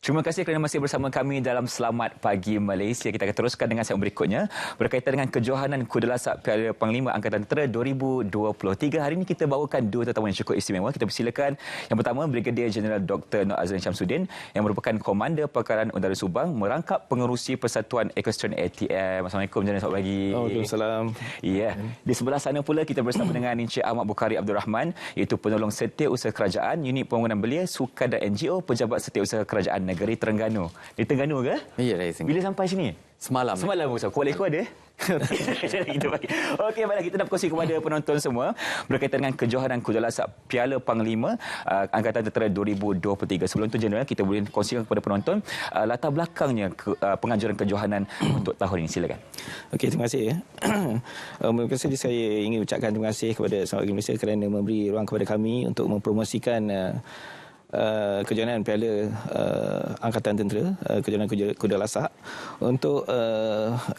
Terima kasih kerana masih bersama kami dalam Selamat Pagi Malaysia. Kita akan teruskan dengan segmen berikutnya berkaitan dengan kejohanan Kuda Lasak Piala Panglima Angkatan Tentera 2023. Hari ini kita bawakan dua tetamu yang cukup istimewa. Kita persilakan yang pertama Brigadir Jeneral Dr. Noor Azlan Syamsuddin yang merupakan Komander Pakaran Udara Subang, merangkap pengerusi Persatuan Equestrian ATM. Assalamualaikum Jeneral, selamat pagi. Waalaikumsalam. Ya, di sebelah sana pula kita bersama dengan Encik Ahmad Bukhari Abdul Rahman, iaitu penolong Setiausaha Kerajaan, Unit Pembangunan Belia, Sukan dan NGO, Pejabat Setiausaha Kerajaan Negeri Terengganu. Di Terengganu ke? Ya, dari sini. Bila sampai sini? Semalam. Semalam, Ustaz. Kuala Ekor ada? Okey, baiklah, kita nak berkongsi kepada penonton semua berkaitan dengan kejohanan Kuda Lasak Piala Panglima Angkatan Tentera 2023. Sebelum itu, Jeneral, kita boleh kongsikan kepada penonton latar belakangnya penganjuran kejohanan untuk tahun ini. Silakan. Okey, terima kasih. Terima kasih, saya ingin ucapkan terima kasih kepada Selamat Pagi Malaysia kerana memberi ruang kepada kami untuk mempromosikan kejohanan Piala Angkatan Tentera, kejohanan Kuda Lasak. Untuk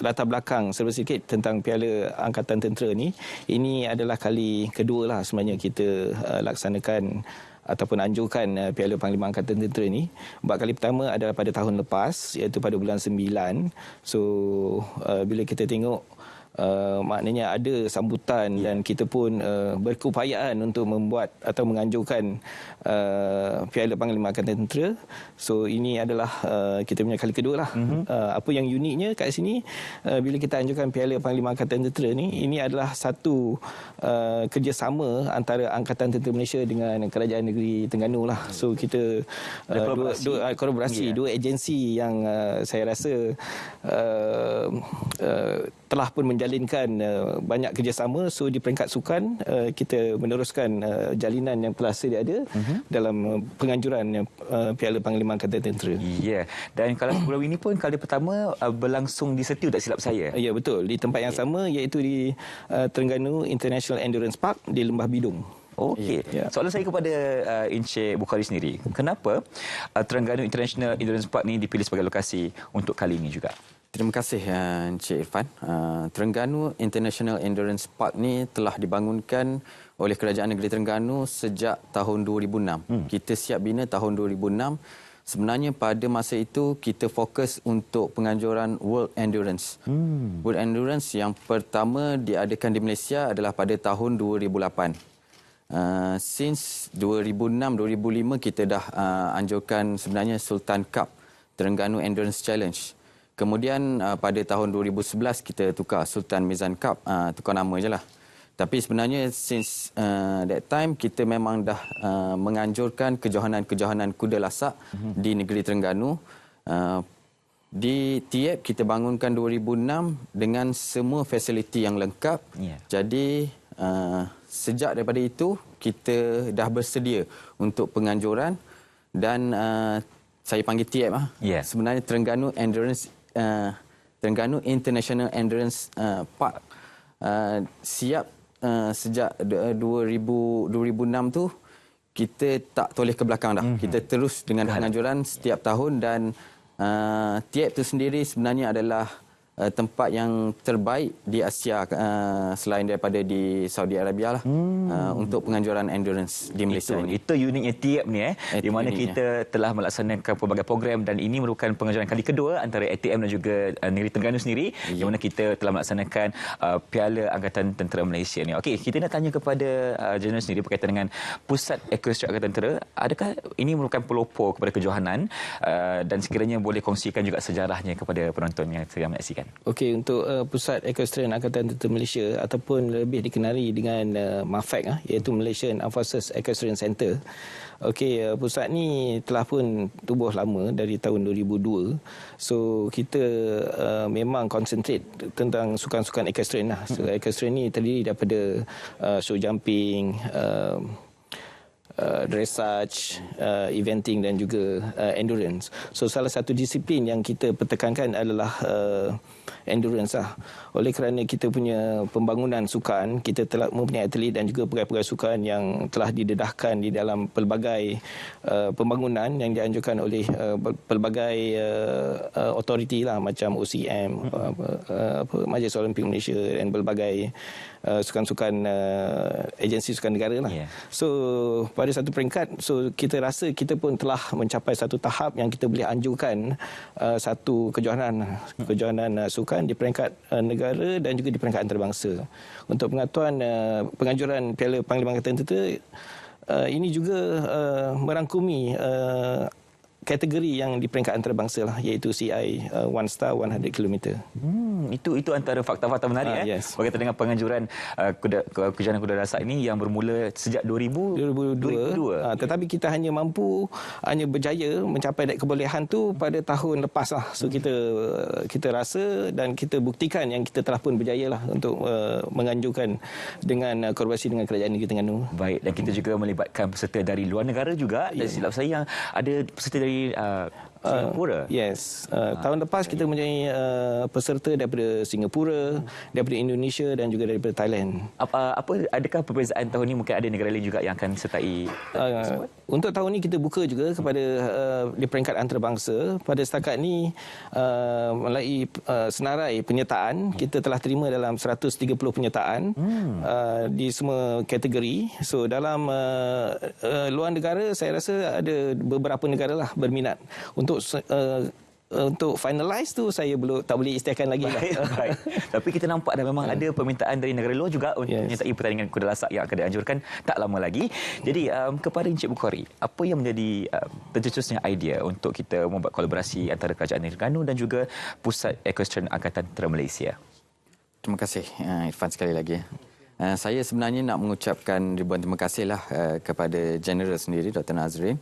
latar belakang serba sedikit tentang Piala Angkatan Tentera ni, ini adalah kali kedua lah sebenarnya kita laksanakan ataupun anjurkan Piala Panglima Angkatan Tentera ni. Buat kali pertama adalah pada tahun lepas, iaitu pada bulan 9. So bila kita tengok maknanya ada sambutan dan kita pun berkeupayaan untuk membuat atau menganjurkan Piala Panglima Angkatan Tentera. So ini adalah kita punya kali kedua lah. Apa yang uniknya kat sini, bila kita anjurkan Piala Panglima Angkatan Tentera ni, ini adalah satu kerjasama antara Angkatan Tentera Malaysia dengan Kerajaan Negeri Terengganu lah. So kita kolaborasi dua agensi yang saya rasa telah pun menjalinkan banyak kerjasama. So di peringkat sukan, kita meneruskan jalinan yang telah sedia ada dalam penganjuran Piala Panglima Angkatan Tentera. Ya, dan kalau sebelum ini pun kali pertama berlangsung di Setiu, tak silap saya. Ya, betul, di tempat yang sama, iaitu di Terengganu International Endurance Park di Lembah Bidung. Okey. Ya. Soalan saya kepada Encik Bukhari sendiri, kenapa Terengganu International Endurance Park ni dipilih sebagai lokasi untuk kali ini juga? Terima kasih Encik Irfan. Terengganu International Endurance Park ni telah dibangunkan oleh Kerajaan Negeri Terengganu sejak tahun 2006. Kita siap bina tahun 2006. Sebenarnya pada masa itu kita fokus untuk penganjuran World Endurance. World Endurance yang pertama diadakan di Malaysia adalah pada tahun 2008. Since 2006-2005 kita dah anjurkan sebenarnya Sultan Cup Terengganu Endurance Challenge. Kemudian pada tahun 2011 kita tukar Sultan Mizan Cup, tukar nama je lah. Tapi sebenarnya since that time kita memang dah menganjurkan kejohanan-kejohanan kuda lasak di negeri Terengganu. Di TIEP kita bangunkan 2006 dengan semua fasiliti yang lengkap. Jadi sejak daripada itu kita dah bersedia untuk penganjuran dan saya panggil TIEP lah. Sebenarnya Terengganu Terengganu International Endurance Park siap sejak 2006 tu. Kita tak toleh ke belakang dah. Kita terus dengan penganjuran setiap tahun dan TIEP tu sendiri sebenarnya adalah tempat yang terbaik di Asia selain daripada di Saudi Arabia lah untuk penganjuran endurance di Malaysia ini. Itu uniknya TIEP ni di mana kita telah melaksanakan pelbagai program dan ini merupakan penganjuran kali kedua antara ATM dan juga Negeri Terengganu sendiri di mana kita telah melaksanakan Piala Angkatan Tentera Malaysia ni. Okey, kita nak tanya kepada Jeneral sendiri berkaitan dengan Pusat Equestrian Angkatan Tentera. Adakah ini merupakan pelopor kepada kejohanan dan sekiranya boleh kongsikan juga sejarahnya kepada penonton yang sedang menyaksikan? Okey, untuk Pusat Equestrian Angkatan Tentera Malaysia ataupun lebih dikenali dengan MAFEC, iaitu Malaysian Armed Forces Equestrian Centre. Okey, pusat ni telah pun tubuh lama dari tahun 2002. So kita memang concentrate tentang sukan-sukan equestrian lah. So, equestrian ni terdiri daripada show jumping, dressage, eventing dan juga endurance. So salah satu disiplin yang kita pertekankan adalah endurance lah. Oleh kerana kita punya pembangunan sukan, kita telah mempunyai atlet dan juga pegawai-pegawai sukan yang telah didedahkan di dalam pelbagai pembangunan yang dianjurkan oleh pelbagai authority lah, macam OCM, Majlis Olimpik Malaysia dan pelbagai sukan-sukan agensi sukan negara lah. So pada pada satu peringkat. So kita rasa kita pun telah mencapai satu tahap yang kita boleh anjurkan satu kejohanan sukan di peringkat negara dan juga di peringkat antarabangsa. Untuk penganjuran Piala Panglima Angkatan Tentera ini juga merangkumi kategori yang di peringkat antarabangsa lah, iaitu CI One Star 100 km. Itu antara fakta-fakta menarik yes. berkaitan dengan penganjuran kejohanan kuda lasak ini yang bermula sejak 2002. Tetapi kita hanya berjaya mencapai kebolehan tu pada tahun lepas lah. So kita rasa dan kita buktikan yang kita telah pun berjaya lah untuk menganjurkan dengan kolaborasi dengan Kerajaan Negeri Terengganu. Baik, dan kita juga melibatkan peserta dari luar negara juga. Dan silap saya yang ada peserta dari Singapura. Yes. Tahun lepas kita mempunyai peserta daripada Singapura, daripada Indonesia dan juga daripada Thailand. Adakah perbezaan tahun ini? Mungkin ada negara lain juga yang akan sertai? Untuk tahun ini kita buka juga kepada di peringkat antarabangsa. Pada setakat ini melalui senarai penyertaan, kita telah terima dalam 130 penyertaan di semua kategori. So dalam luar negara saya rasa ada beberapa negara lah berminat. Untuk finalize tu saya tak boleh istiakan lagi. Baik. Tapi kita nampak dah memang ada permintaan dari negara luar juga untuk menyertai pertandingan kuda lasak yang akan dianjurkan tak lama lagi. Jadi kepada Encik Bukhari, apa yang menjadi tercetusnya idea untuk kita membuat kolaborasi antara Kerajaan Negeri Terengganu dan juga Pusat Equestrian Angkatan Tentera Malaysia? Terima kasih Irfan sekali lagi. Saya sebenarnya nak mengucapkan ribuan terima kasihlah kepada General sendiri, Dr. Nazrin,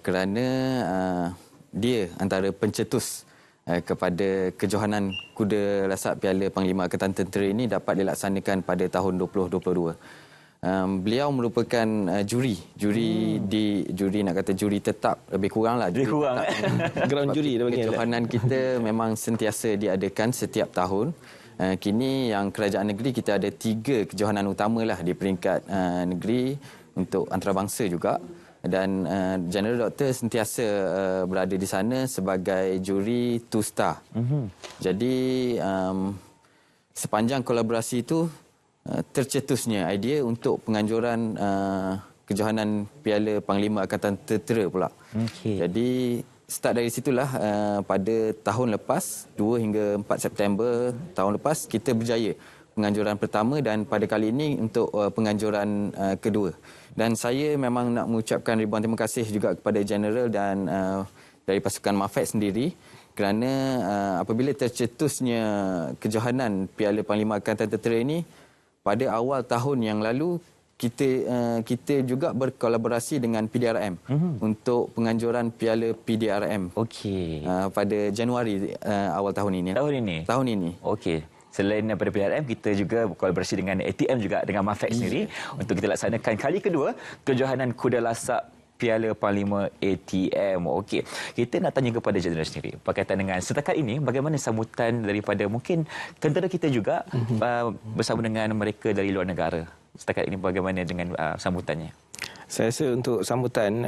kerana dia antara pencetus kepada kejohanan kuda lasak Piala Panglima Angkatan Tentera ini dapat dilaksanakan pada tahun 2022. Beliau merupakan juri nak kata juri tetap, lebih kurang lah juri kurang ground juri. Kejohanan kita memang sentiasa diadakan setiap tahun. Kini yang kerajaan negeri kita ada 3 kejohanan utamalah di peringkat negeri untuk antarabangsa juga. Dan General Doktor sentiasa berada di sana sebagai juri 2 star. Jadi sepanjang kolaborasi itu tercetusnya idea untuk penganjuran kejohanan Piala Panglima Angkatan Tentera pula. Jadi start dari situlah pada tahun lepas 2 hingga 4 September tahun lepas kita berjaya penganjuran pertama dan pada kali ini untuk penganjuran kedua. Dan saya memang nak mengucapkan ribuan terima kasih juga kepada General dan dari pasukan MAFET sendiri kerana apabila tercetusnya kejohanan Piala Panglima Angkatan Tentera ini pada awal tahun yang lalu kita juga berkolaborasi dengan PDRM untuk penganjuran Piala PDRM. Pada Januari awal tahun ini. Tahun ini. Okey. Selain daripada PDRM, kita juga berkolaborasi dengan ATM juga, dengan MAFET sendiri untuk kita laksanakan kali kedua kejohanan kuda lasak Piala Panglima ATM. Okey, kita nak tanya kepada General sendiri berkaitan dengan setakat ini bagaimana sambutan daripada mungkin tentera kita juga bersama dengan mereka dari luar negara. Setakat ini bagaimana dengan sambutannya? Saya rasa untuk sambutan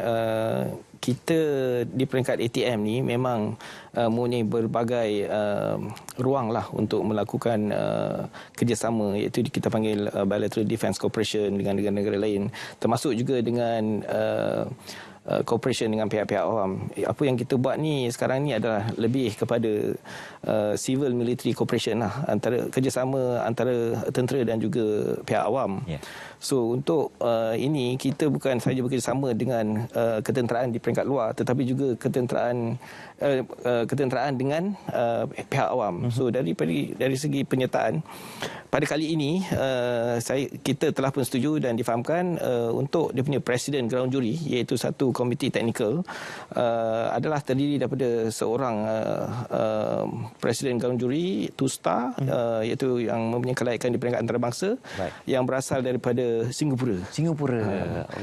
kita di peringkat ATM ni memang mempunyai berbagai ruang lah untuk melakukan kerjasama, iaitu kita panggil bilateral defence cooperation dengan negara lain, termasuk juga dengan cooperation dengan pihak-pihak awam. Apa yang kita buat ni sekarang ni adalah lebih kepada civil military cooperation lah, antara kerjasama antara tentera dan juga pihak awam. So untuk ini kita bukan sahaja bekerjasama dengan ketenteraan di peringkat luar, tetapi juga ketenteraan dengan pihak awam. So dari segi penyertaan pada kali ini kita telah pun setuju dan difahamkan untuk dia punya presiden ground jury, iaitu satu komiti teknikal adalah terdiri daripada seorang presiden ground jury 2 star, iaitu yang mempunyai kelayakan di peringkat antarabangsa yang berasal daripada Singapura.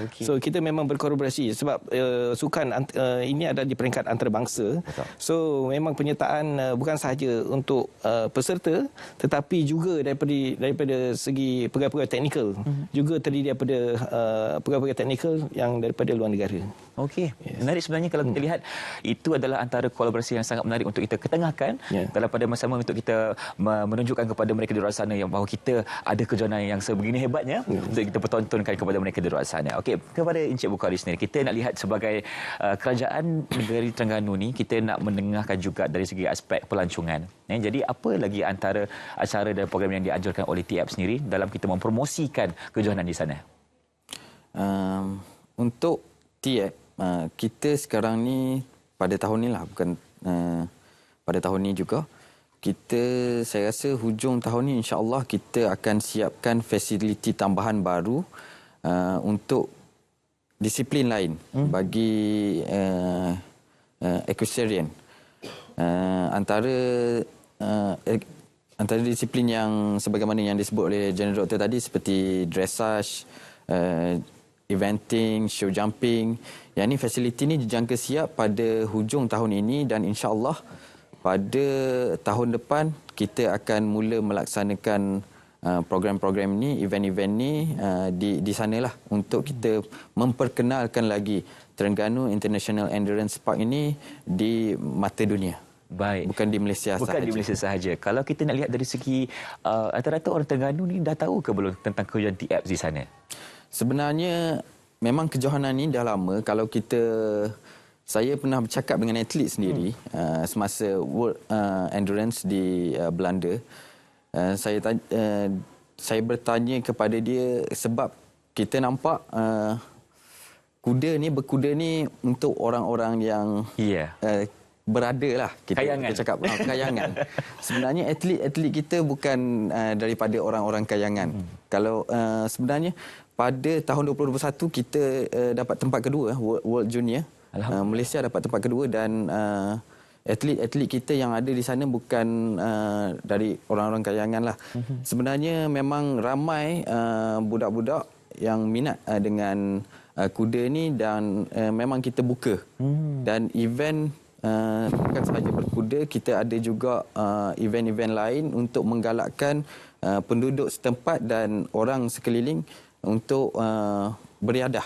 Okay. So kita memang berkolaborasi sebab sukan ini adalah di peringkat antarabangsa. So memang penyertaan bukan sahaja untuk peserta, tetapi juga daripada segi pegawai-pegawai teknikal juga terdiri daripada pegawai-pegawai teknikal yang daripada luar negara. Okey, menarik sebenarnya kalau kita lihat itu adalah antara kolaborasi yang sangat menarik untuk kita ketengahkan dalam pada masa sama untuk kita menunjukkan kepada mereka di luar sana yang bahawa kita ada kejohanan yang sebegini hebatnya untuk kita pertontonkan kepada mereka di luar sana. Okey, kepada Encik Bukhari sendiri, kita nak lihat sebagai kerajaan negeri Terengganu ni, kita nak mendengarkan juga dari segi aspek pelancongan. Jadi apa lagi antara acara dan program yang dianjurkan oleh TF sendiri dalam kita mempromosikan kejohanan di sana? Untuk TF, kita sekarang ni pada tahun ni lah, bukan pada tahun ni juga, saya rasa hujung tahun ni insya-Allah kita akan siapkan fasiliti tambahan baru untuk disiplin lain bagi equestrian. Antara disiplin yang sebagaimana yang disebut oleh General Doktor tadi seperti dressage, eventing, show jumping. Yang ni fasiliti ni dijangka siap pada hujung tahun ini dan insya-Allah pada tahun depan kita akan mula melaksanakan program-program ni, event-event ni di sanalah untuk kita memperkenalkan lagi Terengganu International Endurance Park ini di mata dunia. Baik. Bukan di Malaysia sahaja. Bukan di Malaysia sahaja. Kalau kita nak lihat dari segi rata-rata orang Terengganu ni dah tahu ke belum tentang kejohanan TF di sana? Sebenarnya memang kejohanan ni dah lama. Kalau saya pernah bercakap dengan atlet sendiri semasa World Endurance di Belanda. Saya bertanya kepada dia sebab kita nampak berkuda ni untuk orang-orang yang berada lah kita cakap kayangan. Sebenarnya atlet kita bukan daripada orang-orang kayangan. Kalau sebenarnya pada tahun 2021 kita dapat tempat kedua World Junior. Malaysia dapat tempat kedua dan atlet-atlet kita yang ada di sana bukan dari orang-orang kayangan lah. Sebenarnya memang ramai budak-budak yang minat dengan kuda ni dan memang kita buka. Dan event bukan sahaja berkuda, kita ada juga event-event lain untuk menggalakkan penduduk setempat dan orang sekeliling untuk beriadah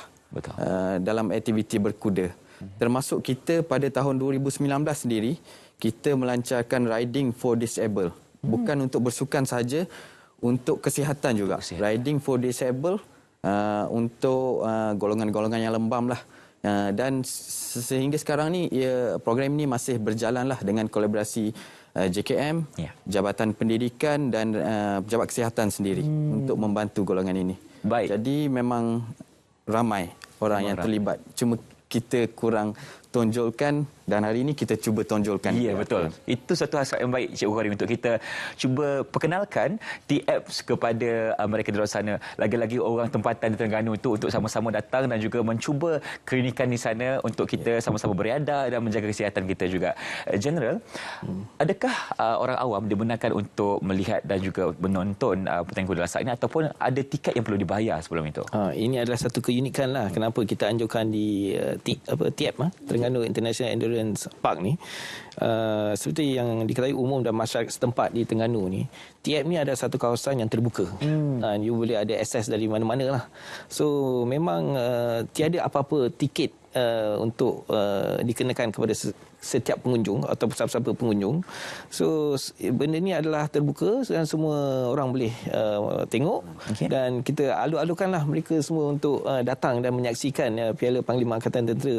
dalam aktiviti berkuda. Termasuk kita pada tahun 2019 sendiri, kita melancarkan Riding for Disabled. Bukan untuk bersukan saja, untuk kesihatan juga. Riding for Disabled untuk golongan-golongan yang lembam lah. Dan sehingga sekarang ni program ni masih berjalan lah dengan kolaborasi JKM, Jabatan Pendidikan dan Pejabat Kesihatan sendiri untuk membantu golongan ini. Baik. Jadi memang ramai orang yang terlibat. Cuma kita kurang tonjolkan dan hari ini kita cuba tonjolkan. Ya, betul. Itu satu hasrat yang baik Cik Bukhari untuk kita cuba perkenalkan TF kepada mereka di luar sana. Lagi-lagi orang tempatan di Terengganu itu untuk sama-sama datang dan juga mencuba klinikan di sana untuk kita sama-sama beriadah dan menjaga kesihatan kita juga. General, adakah orang awam dibenarkan untuk melihat dan juga menonton pertandingan kuda lasak ini ataupun ada tiket yang perlu dibayar sebelum itu? Ini adalah satu keunikan lah kenapa kita anjurkan di TF Terengganu International Endurance Park ni. Seperti yang diketahui umum dan masyarakat setempat di Terengganu ni, TF ni ada satu kawasan yang terbuka. You boleh ada akses dari mana-mana lah. So memang tiada apa-apa tiket untuk dikenakan kepada setiap pengunjung atau siapa-siapa pengunjung. So benda ni adalah terbuka dan semua orang boleh tengok. Dan kita alu-alukanlah mereka semua untuk datang dan menyaksikan Piala Panglima Angkatan Tentera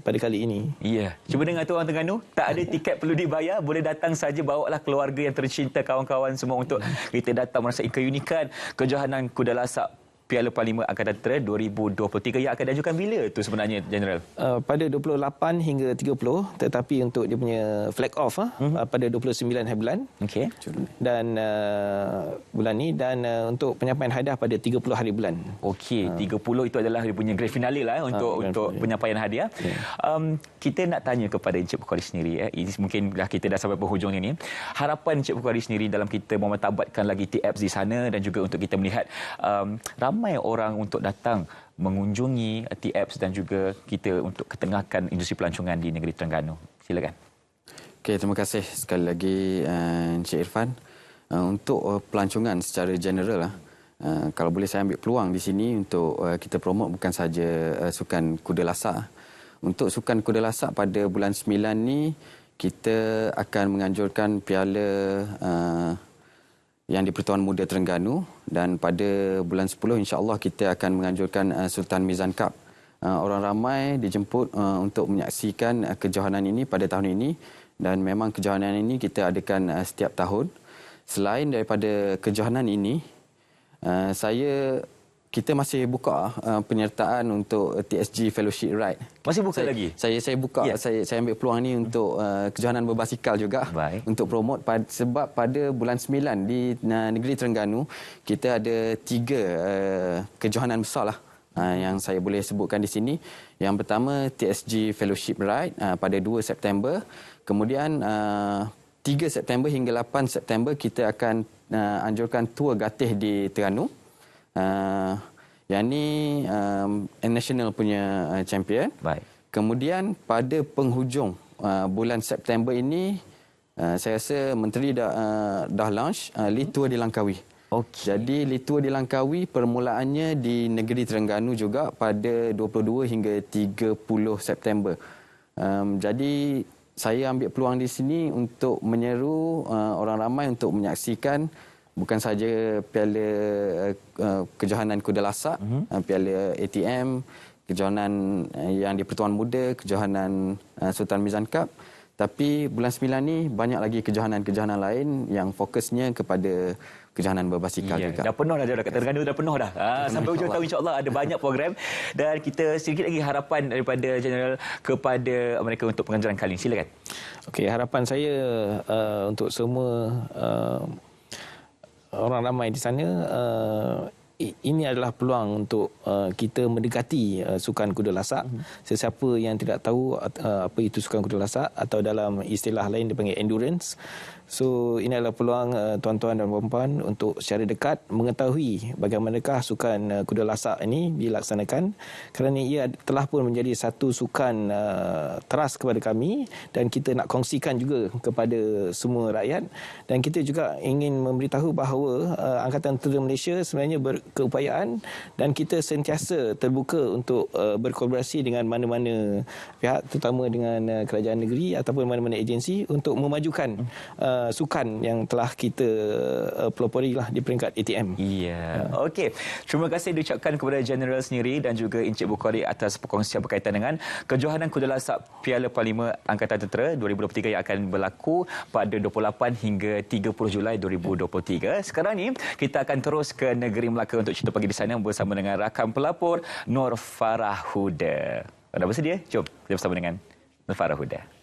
pada kali ini. Ya, cuba dengar tu orang Terengganu, tak ada tiket perlu dibayar, boleh datang saja, bawalah keluarga yang tercinta, kawan-kawan semua untuk kita datang merasai keunikan kejohanan kuda lasak Piala Panglima Angkatan Tentera 2023 yang akan diajukan bila tu sebenarnya, General? Pada 28 hingga 30, tetapi untuk dia punya flag off pada 29 hari bulan. Dan bulan ni, dan untuk penyampaian hadiah pada 30 hari bulan. 30 itu adalah dia punya grand finale lah untuk penyampaian hadiah. Kita nak tanya kepada Encik Bukhari sendiri, ini mungkin dah kita dah sampai penghujung ini. Harapan Encik Bukhari sendiri dalam kita memantabatkan lagi TF di sana dan juga untuk kita melihat ramai orang untuk datang mengunjungi TF dan juga kita untuk ketengahkan industri pelancongan di negeri Terengganu. Silakan. Okey, terima kasih sekali lagi Encik Irfan. Untuk pelancongan secara general kalau boleh saya ambil peluang di sini untuk kita promote bukan saja sukan kuda lasak. Untuk Sukan Kuda Lasak pada bulan 9 ni, kita akan menganjurkan piala yang di Pertuan Muda Terengganu, dan pada bulan 10 insya-Allah kita akan menganjurkan Sultan Mizan Cup. Orang ramai dijemput untuk menyaksikan kejohanan ini pada tahun ini, dan memang kejohanan ini kita adakan setiap tahun. Selain daripada kejohanan ini, kita masih buka penyertaan untuk TSG Fellowship Ride. Masih buka lagi? Saya buka, saya ambil peluang ni untuk kejohanan berbasikal juga. Baik. Untuk promote, sebab pada bulan 9 di negeri Terengganu kita ada 3 kejohanan besar lah yang saya boleh sebutkan di sini. Yang pertama TSG Fellowship Ride pada 2 September. Kemudian 3 September hingga 8 September kita akan anjurkan tour gatih di Terengganu. Yang ni national punya champion. Baik. Kemudian pada penghujung bulan September ini, saya rasa Menteri dah launch Lead Tour di Langkawi. Okey. Jadi Lead Tour di Langkawi permulaannya di negeri Terengganu juga pada 22 hingga 30 September. Jadi saya ambil peluang di sini untuk menyeru orang ramai untuk menyaksikan bukan saja piala kejohanan kuda lasak, piala ATM, kejohanan yang di Pertuan Muda, kejohanan Sultan Mizan Cup, tapi bulan 9 ni banyak lagi kejohanan-kejohanan lain yang fokusnya kepada kejohanan berbasikal juga. Dah penuh dah dekat Terengganu, dah penuh dah. Sampai hujung tahun insya-Allah ada banyak program, dan kita sedikit lagi harapan daripada General kepada mereka untuk penganjuran kali ini. Silakan. Okey, harapan saya untuk semua orang ramai di sana, ini adalah peluang untuk kita mendekati sukan kuda lasak. Sesiapa yang tidak tahu apa itu sukan kuda lasak, atau dalam istilah lain dipanggil endurance. So ini adalah peluang tuan-tuan dan puan-puan untuk secara dekat mengetahui bagaimanakah sukan kuda lasak ini dilaksanakan, kerana ia telah pun menjadi satu sukan teras kepada kami, dan kita nak kongsikan juga kepada semua rakyat. Dan kita juga ingin memberitahu bahawa Angkatan Tentera Malaysia sebenarnya berkeupayaan, dan kita sentiasa terbuka untuk berkolaborasi dengan mana-mana pihak, terutama dengan kerajaan negeri ataupun mana-mana agensi untuk memajukan sukan yang telah kita pelopori lah di peringkat ATM. Ya. Okey. Terima kasih diucapkan kepada General sendiri dan juga Encik Bukhari atas perkongsian berkaitan dengan kejohanan kuda lasak Piala Parlimen Angkatan Tentera 2023 yang akan berlaku pada 28 hingga 30 Julai 2023. Sekarang ni kita akan terus ke negeri Melaka untuk cerita pagi di sana bersama dengan rakan pelapor Nur Farah Huda. Anda bersedia? Jom kita bersama dengan Nur Farah Huda.